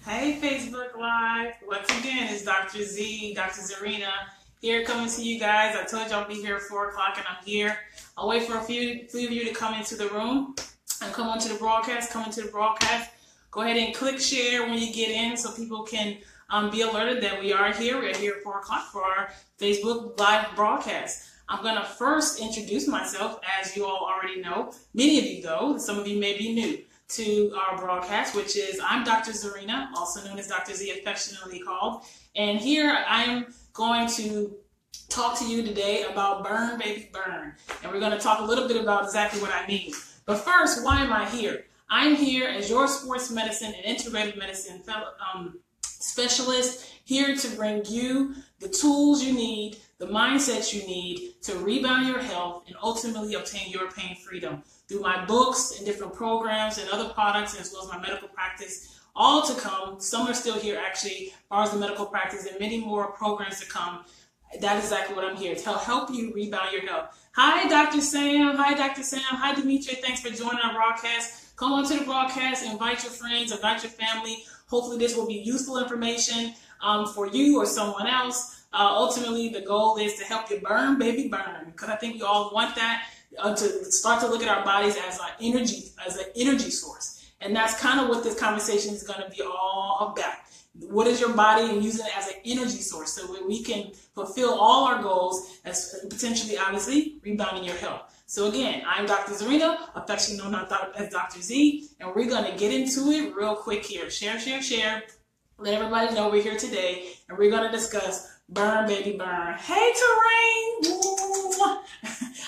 Hey Facebook Live. Once again, it's Dr. Z, Dr. Zarina, here coming to you guys. I told you I'll be here at 4 o'clock and I'm here. I'll wait for a few of you to come into the room and come onto the broadcast, Go ahead and click share when you get in so people can be alerted that we are here. We're here at 4 o'clock for our Facebook Live broadcast. I'm going to first introduce myself, as you all already know. Many of you, though, some of you may be new to our broadcast, which is I'm Dr. Zarina, also known as Dr. Z, affectionately called. And here I'm going to talk to you today about burn, baby, burn. And we're going to talk a little bit about exactly what I mean. But first, why am I here? I'm here as your sports medicine and integrative medicine specialist, here to bring you the tools you need, the mindsets you need to rebound your health and ultimately obtain your pain freedom through my books and different programs and other products, as well as my medical practice, all to come. Some are still here, actually, as far as the medical practice, and many more programs to come. That is exactly what I'm here to help you rebound your health. Hi, Dr. Sam. Hi, Dr. Sam. Hi, Demetria. Thanks for joining our broadcast. Come on to the broadcast, invite your friends, invite your family. Hopefully this will be useful information for you or someone else. Ultimately, the goal is to help you burn, baby, burn, because I think we all want that to start to look at our bodies as an energy source. And that's kind of what this conversation is going to be all about. What is your body, and use it as an energy source so we can fulfill all our goals as potentially, obviously, rebounding your health. So again, I'm Dr. Zarina, affectionately known as Dr. Z, and we're going to get into it real quick here. Share, share, share. Let everybody know we're here today, and we're going to discuss burn, baby, burn. Hey, Terrain!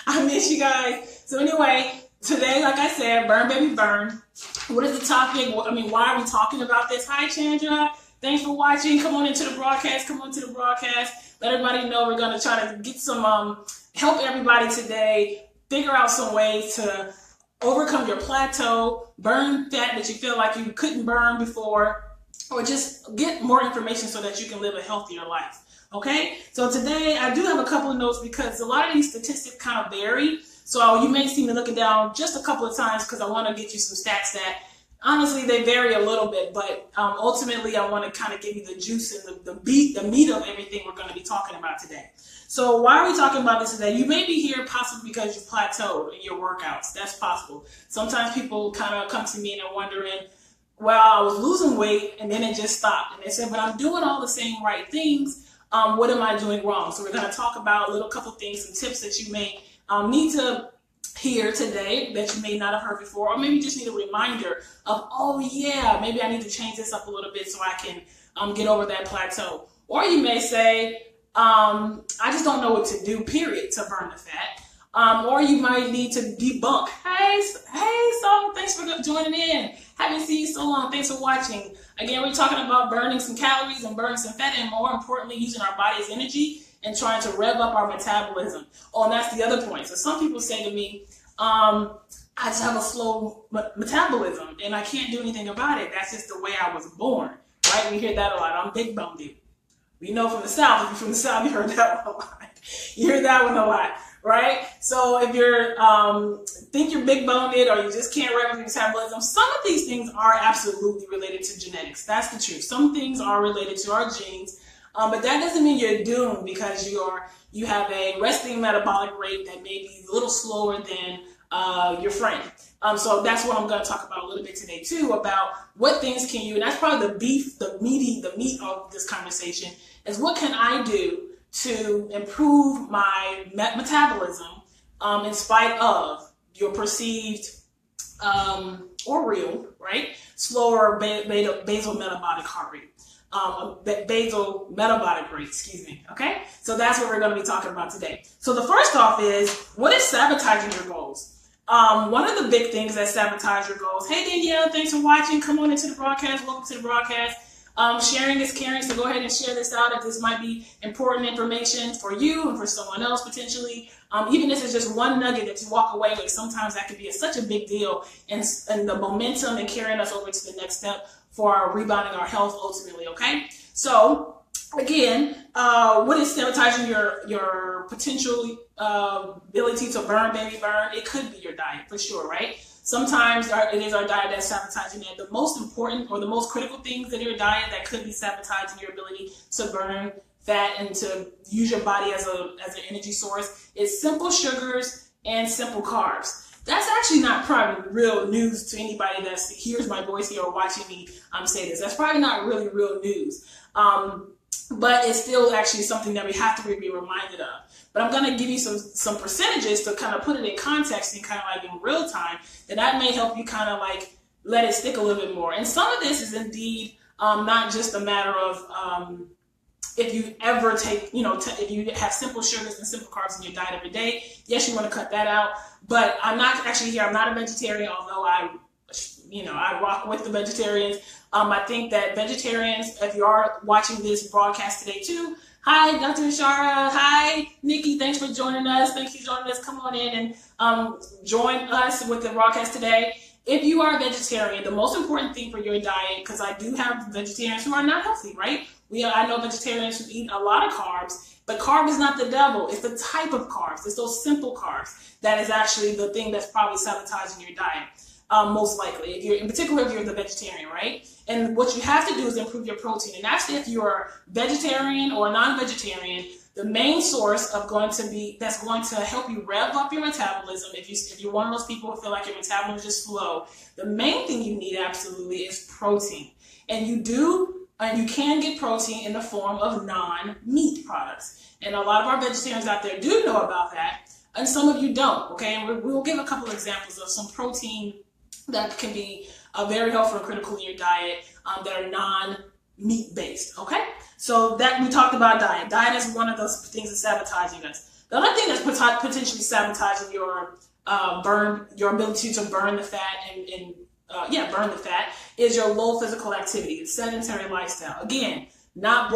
I miss you guys. So anyway, today, like I said, burn, baby, burn. What is the topic? Why are we talking about this? Hi, Chandra. Thanks for watching. Come on into the broadcast. Let everybody know we're going to try to get some, help everybody today figure out some ways to overcome your plateau, burn fat that you feel like you couldn't burn before, or just get more information so that you can live a healthier life. Okay? So today I do have a couple of notes because a lot of these statistics kind of vary. So you may see me looking down just a couple of times because I want to get you some stats that honestly, they vary a little bit, but ultimately I want to kind of give you the juice and the meat of everything we're going to be talking about today. So why are we talking about this today? You may be here possibly because you plateaued in your workouts. That's possible. Sometimes people kind of come to me and they're wondering, well, I was losing weight and then it just stopped. And they said, but I'm doing all the same right things. What am I doing wrong? So we're going to talk about a little couple things, some tips that you may need to hear today that you may not have heard before, or maybe you just need a reminder of, oh yeah, maybe I need to change this up a little bit so I can get over that plateau. Or you may say, I just don't know what to do, period, to burn the fat. Or you might need to debunk. Hey, so thanks for joining in. Haven't seen you so long. Thanks for watching. Again, we're talking about burning some calories and burning some fat, and more importantly, using our body's energy and trying to rev up our metabolism. Oh, and that's the other point. So some people say to me, I just have a slow metabolism and I can't do anything about it. That's just the way I was born, right? We hear that a lot. I'm big boned. We know from the South, if you're from the South, you heard that one a lot. You hear that one a lot, right? So if you're, think you're big boned or you just can't rev up your metabolism, some of these things are absolutely related to genetics. That's the truth. Some things are related to our genes. But that doesn't mean you're doomed because you have a resting metabolic rate that may be a little slower than your friend. So that's what I'm going to talk about a little bit today too, about what things can you, and that's probably the meat of this conversation, is what can I do to improve my metabolism in spite of your perceived or real, right, slower basal metabolic heart rate. Basal metabolic rate, excuse me. Okay, so that's what we're going to be talking about today. So the first off is, what is sabotaging your goals? One of the big things that sabotage your goals. Hey Danielle, thanks for watching. Come on into the broadcast. Welcome to the broadcast. Sharing is caring, so go ahead and share this out if this might be important information for you and for someone else potentially. Even if it's just one nugget that you walk away with, sometimes that could be such a big deal and the momentum and carrying us over to the next step for our rebounding our health ultimately, okay? So again, what is sabotaging your potential ability to burn, baby, burn? It could be your diet for sure, right? Sometimes it is our diet that's sabotaging that. The most important or the most critical things in your diet that could be sabotaging your ability to burn fat and to use your body as an energy source is simple sugars and simple carbs. That's actually not probably real news to anybody that hears my voice here or watching me say this. That's probably not really real news. But it's still actually something that we have to be reminded of. But I'm going to give you some percentages to kind of put it in context and kind of like in real time, and that may help you kind of like let it stick a little bit more. And some of this is indeed not just a matter of if you ever take, if you have simple sugars and simple carbs in your diet every day, yes, you want to cut that out. But I'm not actually here. I'm not a vegetarian, although I rock with the vegetarians. I think that vegetarians, if you are watching this broadcast today too, hi, Dr. Ishara. Hi, Nikki. Thanks for joining us. Thanks for joining us. Come on in and join us with the broadcast today. If you are a vegetarian, the most important thing for your diet, because I do have vegetarians who are not healthy, right? I know vegetarians who eat a lot of carbs, but carb is not the devil. It's the type of carbs. It's those simple carbs that is actually the thing that's probably sabotaging your diet. Most likely, in particular if you're the vegetarian, right? And what you have to do is improve your protein. And that's if you're vegetarian or non-vegetarian, the main source that's going to help you rev up your metabolism. If you're one of those people who feel like your metabolism is slow, the main thing you need absolutely is protein. And you can get protein in the form of non-meat products. And a lot of our vegetarians out there do know about that, and some of you don't, okay? And we'll give a couple examples of some protein that can be very helpful and critical in your diet that are non-meat based, okay? So that we talked about diet. Diet is one of those things that's sabotaging us. The other thing that's potentially sabotaging your ability to burn the fat burn the fat is your low physical activity, the sedentary lifestyle. Again, not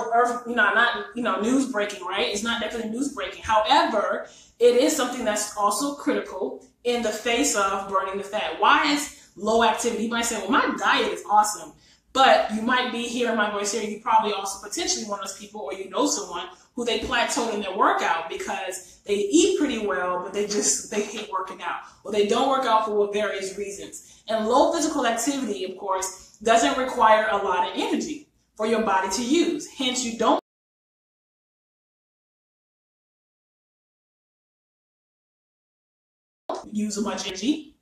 news breaking, right? It's not definitely news breaking. However, it is something that's also critical in the face of burning the fat. Why is low activity? You might say, well, my diet is awesome, but you might be hearing my voice here. You probably also potentially one of those people, or you know someone who they plateaued in their workout because they eat pretty well, but they hate working out, or they don't work out for various reasons. And low physical activity, of course, doesn't require a lot of energy for your body to use. Hence, you don't use much energy.